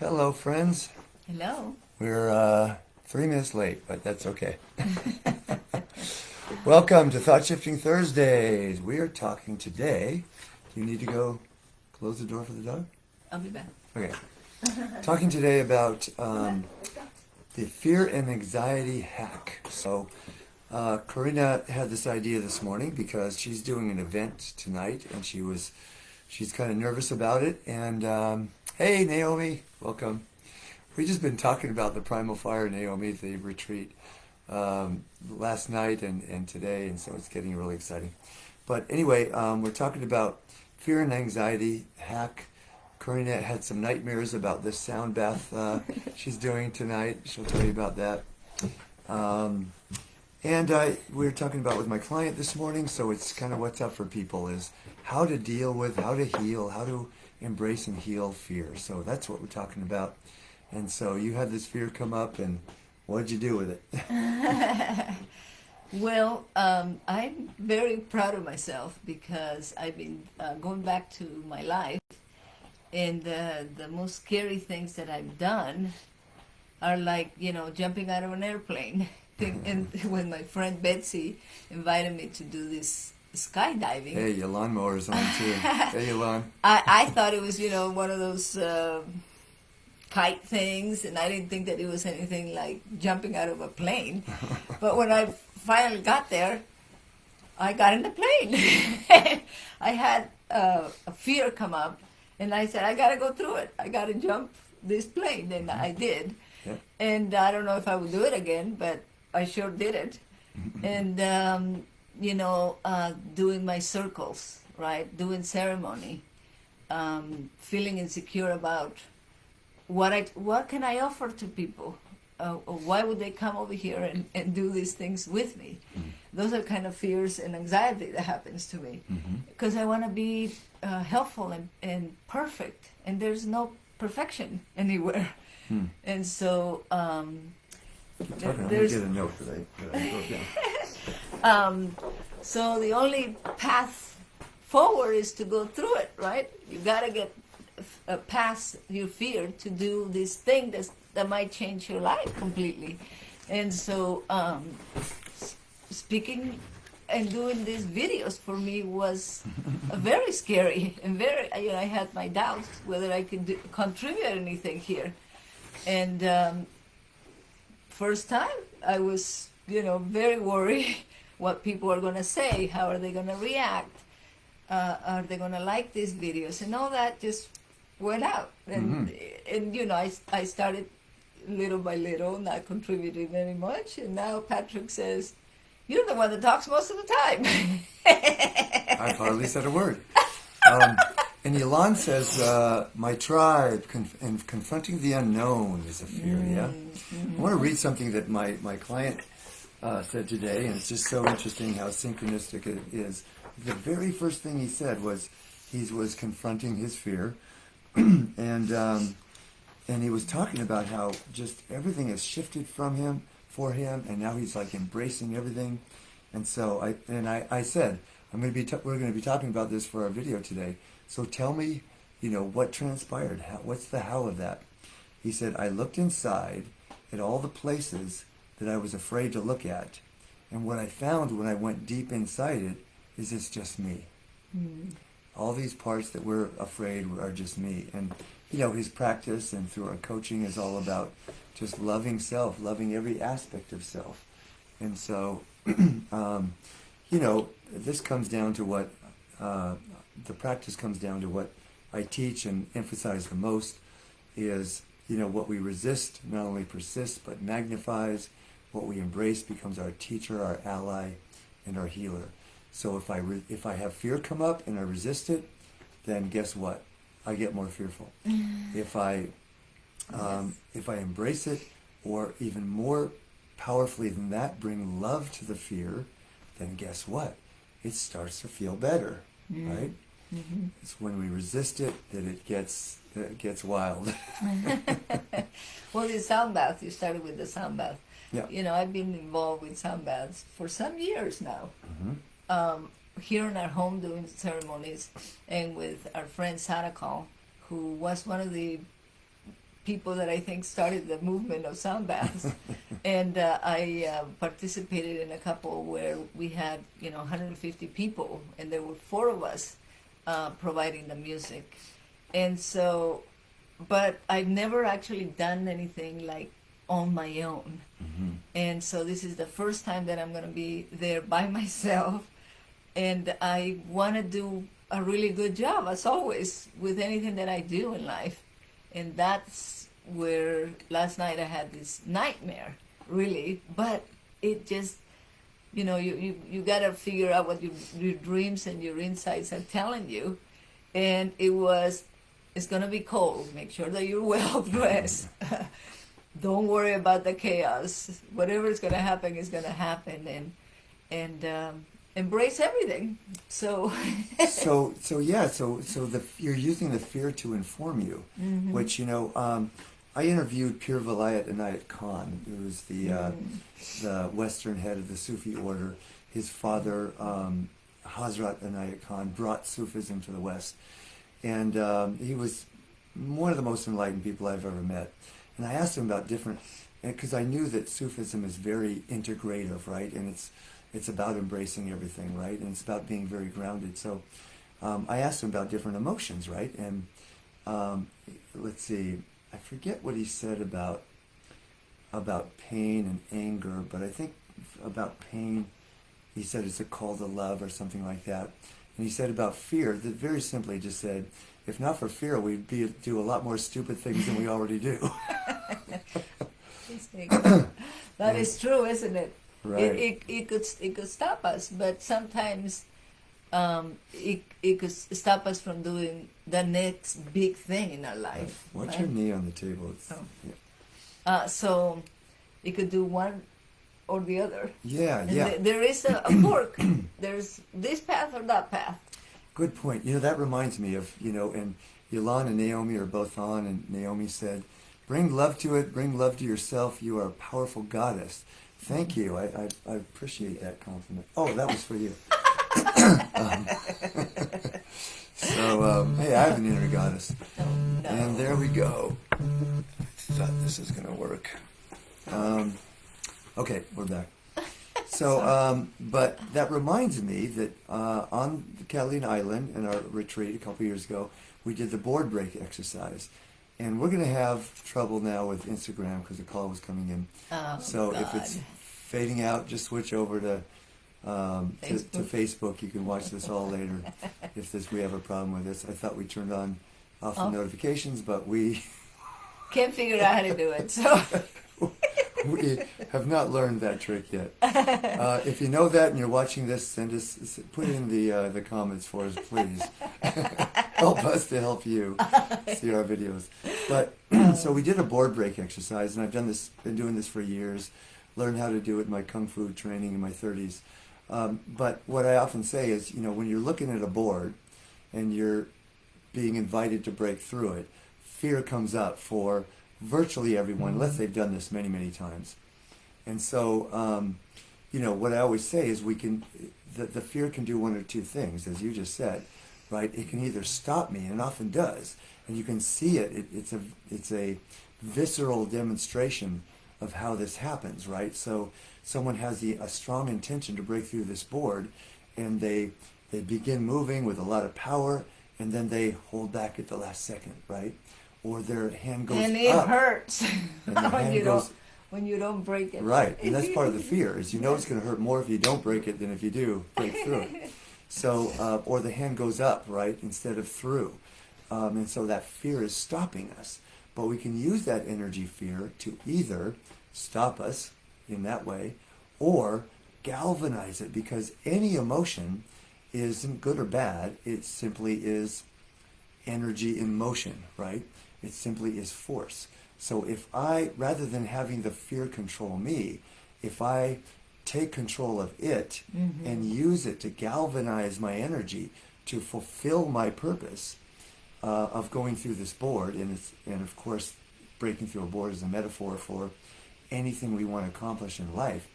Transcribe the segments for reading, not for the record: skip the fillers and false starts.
Hello, friends. Hello. We're 3 minutes late, but that's okay. Welcome to Thought Shifting Thursdays. We are talking today. Do you need to go close the door for the dog? I'll be back. Okay. Talking today about the fear and anxiety hack. So, Karina had this idea this morning because she's doing an event tonight, and she's kind of nervous about it. And hey, Naomi, welcome. We've just been talking about the Primal Fire, Naomi, the retreat last night and today, and so it's getting really exciting. But anyway, we're talking about fear and anxiety hack. Karina had some nightmares about this sound bath she's doing tonight. She'll tell you about that. We were talking about with my client this morning, so it's kind of what's up for people is how to deal with, how to heal, how to embrace and heal fear. So that's what we're talking about. And so you had this fear come up, and what did you do with it? Well, I'm very proud of myself because I've been going back to my life, and the most scary things that I've done are like, jumping out of an airplane. And when my friend Betsy invited me to do this skydiving. Hey, your lawnmower's on too. Hey, your lawn. I thought it was, one of those kite things, and I didn't think that it was anything like jumping out of a plane. But when I finally got there, I got in the plane. I had a fear come up, and I said, I got to go through it. I got to jump this plane, and I did. Yeah. And I don't know if I would do it again, but I sure did it. And, doing my circles, right? Doing ceremony, feeling insecure about what can I offer to people? Why would they come over here and do these things with me? Mm-hmm. Those are kind of fears and anxiety that happens to me. Because I want to be helpful and perfect, and there's no perfection anywhere. And so I'm going to get a note that I wrote down. So the only path forward is to go through it, right? You got to get past your fear to do this thing that might change your life completely. And so speaking and doing these videos for me was very scary and very, I had my doubts whether I could contribute anything here. And first time I was, very worried what people are going to say, how are they going to react, are they going to like these videos, and all that just went out. And I started little by little, not contributing very much, and now Patrick says, you're the one that talks most of the time. I've hardly said a word. And Yolande says, my tribe and confronting the unknown is a fear, yeah? I want to read something that my client said today, and it's just so interesting how synchronistic it is. The very first thing he said was he was confronting his fear, and he was talking about how just everything has shifted for him, and now he's like embracing everything. And so I said, we're going to be talking about this for our video today. So tell me, what transpired? What's the how of that? He said, I looked inside at all the places that I was afraid to look at. And what I found when I went deep inside it is it's just me. All these parts that we're afraid are just me. And, his practice and through our coaching is all about just loving self, loving every aspect of self. And so, this comes down to what the practice comes down to what I teach and emphasize the most is, what we resist not only persists but magnifies. What we embrace becomes our teacher, our ally, and our healer. So if I have fear come up and I resist it, then guess what? I get more fearful. If I embrace it, or even more powerfully than that, bring love to the fear, then guess what? It starts to feel better, right? Mm-hmm. It's when we resist it that it gets wild. Well, the sound bath, you started with the sound bath. Yeah. I've been involved with sound baths for some years now. Mm-hmm. Here in our home doing ceremonies, and with our friend Sadako, who was one of the people that I think started the movement of sound baths. And I participated in a couple where we had, 150 people, and there were 4 of us providing the music. And so, but I've never actually done anything like on my own. Mm-hmm. And so this is the first time that I'm going to be there by myself. And I want to do a really good job, as always, with anything that I do in life. And that's where last night I had this nightmare, really. But it just, you got to figure out what your dreams and your insights are telling you. And it's going to be cold. Make sure that you're well dressed. Don't worry about the chaos. Whatever is going to happen is going to happen. And embrace everything. So you're using the fear to inform you, mm-hmm. which I interviewed Pir Vilayat Inayat Khan, who was the Western head of the Sufi order. His father, Hazrat Inayat Khan, brought Sufism to the West, and he was one of the most enlightened people I've ever met. And I asked him about because I knew that Sufism is very integrative, right? And it's about embracing everything, right? And it's about being very grounded. So I asked him about different emotions, right? And let's see, I forget what he said about pain and anger, but I think about pain, he said it's a call to love or something like that. And he said about fear, that very simply just said, if not for fear, we'd do a lot more stupid things than we already do. That is true, isn't it? Right. It could stop us, but sometimes it could stop us from doing the next big thing in our life. Watch right? your knee on the table. Yeah. So it could do one or the other. Yeah, And yeah. There is a fork. There's this path or that path. Good point. That reminds me of, and Yolande and Naomi are both on, and Naomi said, bring love to it, bring love to yourself. You are a powerful goddess. Thank you. I appreciate that compliment. Oh, that was for you. Hey, I have an inner goddess. Oh, no. And there we go. I thought this was going to work. Okay, we're back. So, but that reminds me that on the Catalina Island in our retreat a couple years ago, we did the board break exercise. And we're going to have trouble now with Instagram because the call was coming in. Oh, so God. if it's fading out, just switch over to Facebook. You can watch this all later if we have a problem with this. I thought we turned off the notifications, but we can't figure out how to do it. So we have not learned that trick yet. If you know that and you're watching this, put it in the comments for us, please. Help us to help you see our videos. But so we did a board break exercise, and I've been doing this for years. Learned how to do it in my kung fu training in my 30s. But what I often say is, when you're looking at a board and you're being invited to break through it, fear comes up for virtually everyone, unless they've done this many, many times. And so, what I always say is the fear can do one or two things, as you just said, right? It can either stop me, and it often does, and you can see it. It's a visceral demonstration of how this happens, right? So someone has a strong intention to break through this board, and they begin moving with a lot of power, and then they hold back at the last second, right? Or their hand goes up. And it hurts And the hand when you don't break it. Right, and that's part of the fear, is it's going to hurt more if you don't break it than if you do break through it. So, or the hand goes up, right, instead of through. And so that fear is stopping us. But we can use that energy fear to either stop us in that way or galvanize it, because any emotion isn't good or bad. It simply is energy in motion, right? It simply is force. So if rather than having the fear control me, if I take control of it and use it to galvanize my energy to fulfill my purpose of going through this board, and of course breaking through a board is a metaphor for anything we want to accomplish in life.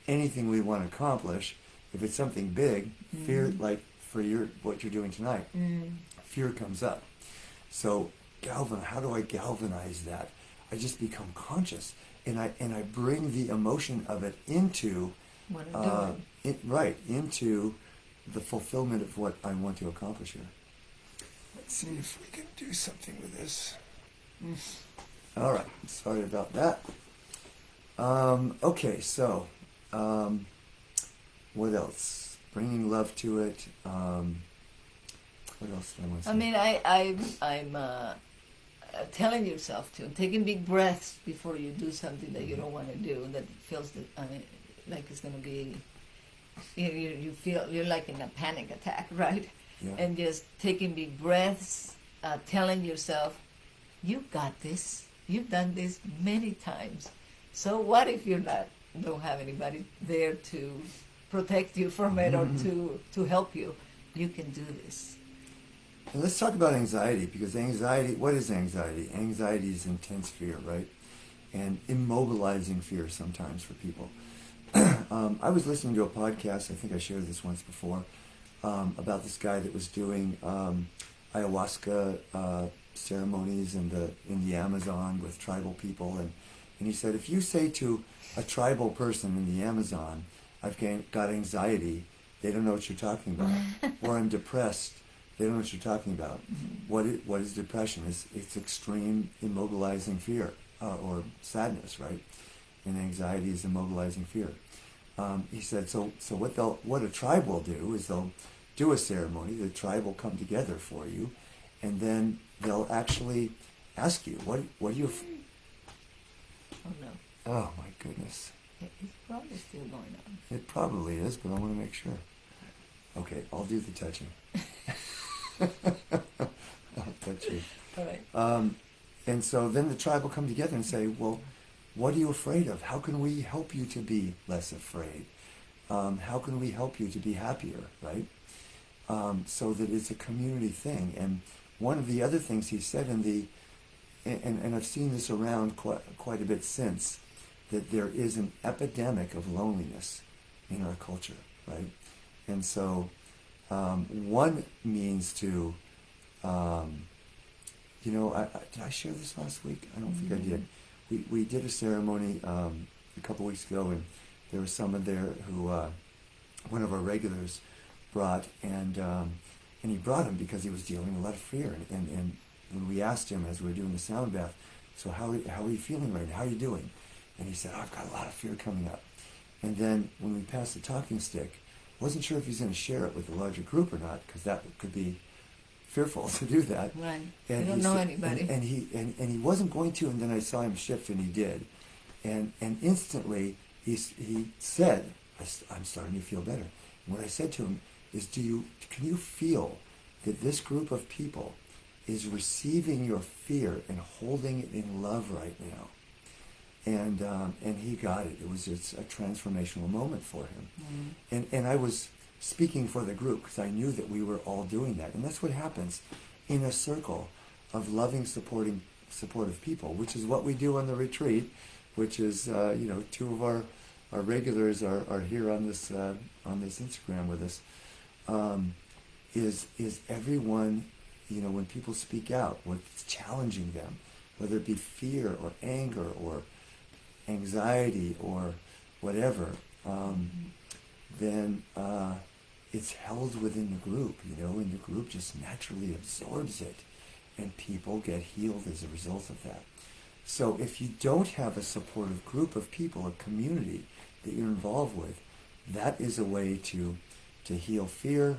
Anything we want to accomplish, if it's something big, fear, like for what you're doing tonight, fear comes up. So how do I galvanize that? I just become conscious, and I bring the emotion of it into What I'm doing. into the fulfillment of what I want to accomplish here. Let's see if we can do something with this. All right, sorry about that. Okay, so what else? Bringing love to it. What else do I want to say? I mean, I'm telling yourself to, taking big breaths before you do something that you don't want to do, that feels that, like it's going to be, you feel you're like in a panic attack, right? Yeah. And just taking big breaths, telling yourself, you got this. You've done this many times. So what if don't have anybody there to protect you from it or to help you? You can do this. And let's talk about anxiety, because anxiety, what is anxiety? Anxiety is intense fear, right? And immobilizing fear sometimes for people. I was listening to a podcast, I think I shared this once before, about this guy that was doing ayahuasca ceremonies in the Amazon with tribal people, and he said, if you say to a tribal person in the Amazon, I've got anxiety, they don't know what you're talking about, or I'm depressed, they don't know what you're talking about. Mm-hmm. What is depression? It's extreme immobilizing fear or sadness, right? And anxiety is immobilizing fear. He said, so what a tribe will do is they'll do a ceremony, the tribe will come together for you, and then they'll actually ask you, what do you... Oh no. Oh my goodness. It's probably still going on. It probably is, but I want to make sure. Okay, I'll do the touching. I'll touch you. All right. And so then the tribe will come together and say, well, what are you afraid of? How can we help you to be less afraid? How can we help you to be happier, right? So that it's a community thing. And one of the other things he said and I've seen this around quite a bit since, that there is an epidemic of loneliness in our culture, right? And so one means to, did I share this last week? I don't think I did. We did a ceremony a couple weeks ago, and there was someone there who one of our regulars brought, and he brought him because he was dealing with a lot of fear. And when we asked him as we were doing the sound bath, so how are you feeling right now? How are you doing? And he said, I've got a lot of fear coming up. And then when we passed the talking stick, wasn't sure if he's going to share it with the larger group or not, because that could be fearful to do that. Right. And you don't know anybody. And he wasn't going to, and then I saw him shift, and he did. And instantly he said, I'm starting to feel better. And what I said to him is, can you feel that this group of people is receiving your fear and holding it in love right now? And he got it. It was just a transformational moment for him. Mm-hmm. And I was speaking for the group because I knew that we were all doing that. And that's what happens in a circle of loving, supportive people, which is what we do on the retreat, which is, two of our regulars are here on this Instagram with us, is everyone, when people speak out, what's challenging them, whether it be fear or anger or anxiety or whatever, then it's held within the group, and the group just naturally absorbs it, and people get healed as a result of that. So if you don't have a supportive group of people, a community that you're involved with, that is a way to heal fear,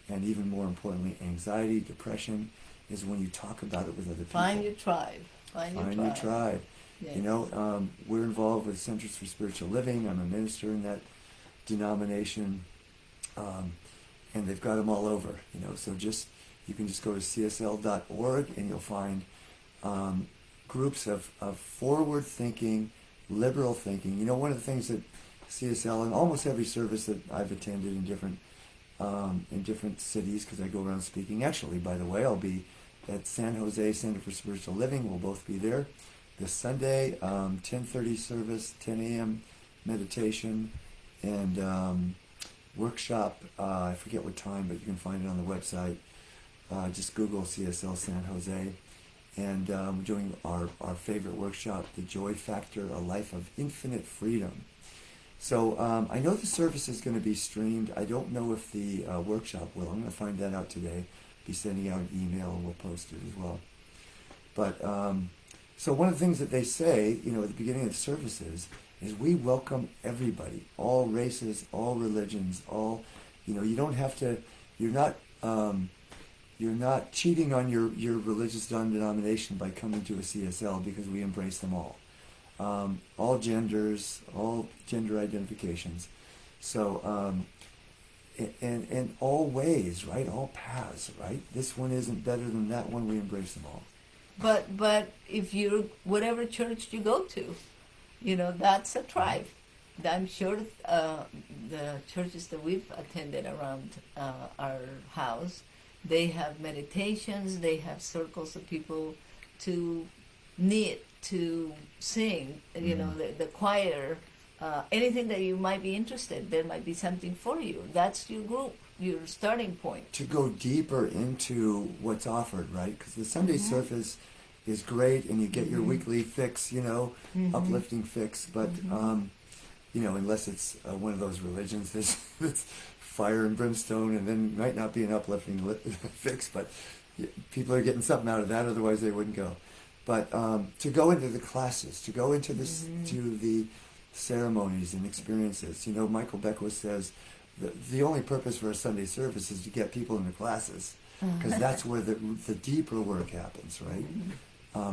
and even more importantly, anxiety, depression, is when you talk about it with other people. Find your tribe. Find your tribe. Yes. We're involved with Centers for Spiritual Living. I'm a minister in that denomination, and they've got them all over. So you can just go to csl.org, and you'll find groups of forward-thinking, liberal thinking. One of the things that CSL, and almost every service that I've attended in different cities, because I go around speaking. Actually, by the way, I'll be at San Jose Center for Spiritual Living. We'll both be there this Sunday, 10:30 service, 10 a.m. meditation, and workshop. I forget what time, but you can find it on the website. Just Google CSL San Jose. and doing our favorite workshop, The Joy Factor, A Life of Infinite Freedom. So I know the service is going to be streamed. I don't know if the workshop will. I'm going to find that out today. Be sending out an email and we'll post it as well. But so one of the things that they say, at the beginning of the services is we welcome everybody, all races, all religions, all, you don't have to, you're not cheating on your religious denomination by coming to a CSL, because we embrace them all genders, all gender identifications. So, and all ways, right? All paths, right? This one isn't better than that one. We embrace them all. But if you, whatever church you go to, that's a tribe. I'm sure the churches that we've attended around our house, they have meditations, they have circles of people to knit, to sing, the choir, anything that you might be interested, there might be something for you. That's your group, your starting point. To go deeper into what's offered, right? Because the Sunday service is great, and you get your weekly fix, uplifting fix, but, unless it's one of those religions that's fire and brimstone, and then might not be an uplifting fix, but people are getting something out of that, otherwise they wouldn't go. But to go into the classes, to go into this, to the ceremonies and experiences. Michael Beckwith says the only purpose for a Sunday service is to get people into classes, because that's where the deeper work happens, right?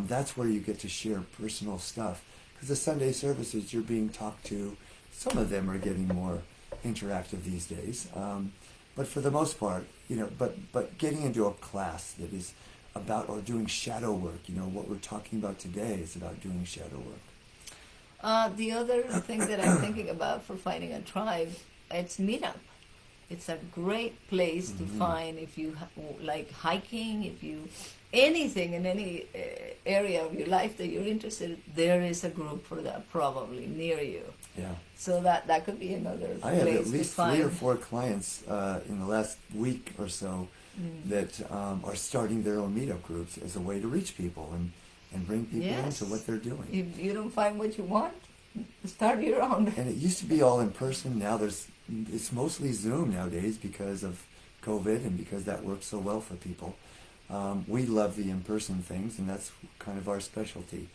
That's where you get to share personal stuff. Because the Sunday services, you're being talked to. Some of them are getting more interactive these days, but for the most part, but getting into a class that is about, or doing shadow work, what we're talking about today is about doing shadow work. The other thing that I'm thinking about for finding a tribe, it's meetup. It's a great place to find if you like hiking, if you anything in any area of your life that you're interested in, there is a group for that probably near you. Yeah. So that could be another place to find. I have at least 3 or 4 clients in the last week or so that are starting their own meetup groups as a way to reach people and bring people into what they're doing. If you don't find what you want, start your own. And it used to be all in person. Now it's mostly Zoom nowadays because of COVID and because that works so well for people. We love the in-person things, and that's kind of our specialty.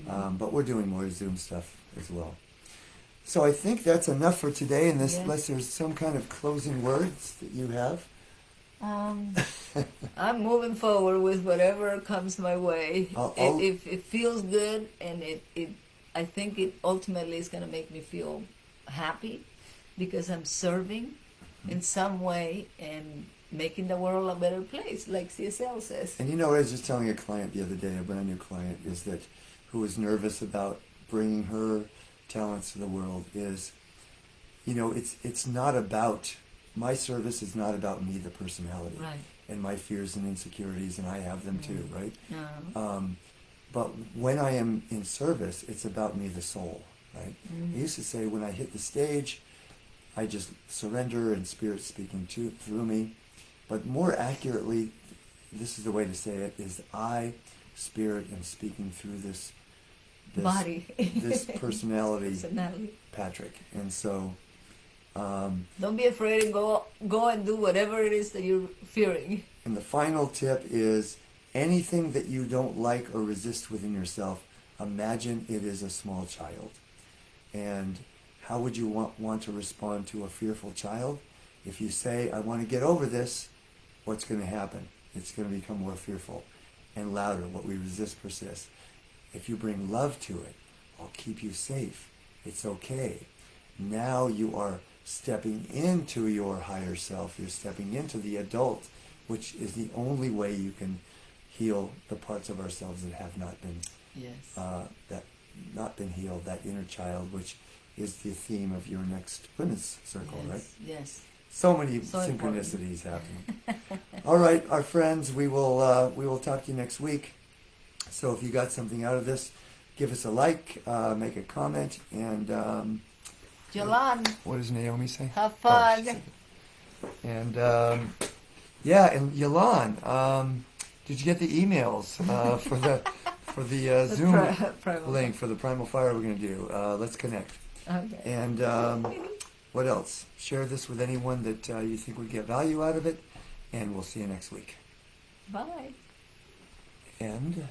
But we're doing more Zoom stuff as well. So I think that's enough for today, unless there's some kind of closing words that you have. I'm moving forward with whatever comes my way. If it feels good, and I think it ultimately is going to make me feel happy, because I'm serving in some way and making the world a better place, like CSL says. And I was just telling a client the other day, a brand new client, who was nervous about bringing her talents to the world, is, it's not about, my service is not about me, the personality, right, and my fears and insecurities, and I have them too, right? Yeah. But when I am in service, it's about me, the soul, right? I used to say, when I hit the stage, I just surrender and Spirit speaking through me. But more accurately, this is the way to say it, is I, Spirit, am speaking through this body, this personality, Patrick. And so don't be afraid, and go and do whatever it is that you're fearing. And the final tip is, anything that you don't like or resist within yourself, imagine it is a small child. And how would you want to respond to a fearful child? If you say, I want to get over this, what's going to happen? It's going to become more fearful and louder. What we resist persists. If you bring love to it, I'll keep you safe. It's okay. Now you are stepping into your higher self. You're stepping into the adult, which is the only way you can heal the parts of ourselves that have not been healed. That inner child, which is the theme of your next women's circle, right? Yes. So many synchronicities happening. All right, our friends, we will talk to you next week. So if you got something out of this, give us a like, make a comment, and Jalan, what does Naomi say? Have fun. And and Yalan, Did you get the emails for the Zoom Primal. link for the Primal Fire we're going to do? Let's connect. Okay. And what else? Share this with anyone that you think would get value out of it, and we'll see you next week. Bye. And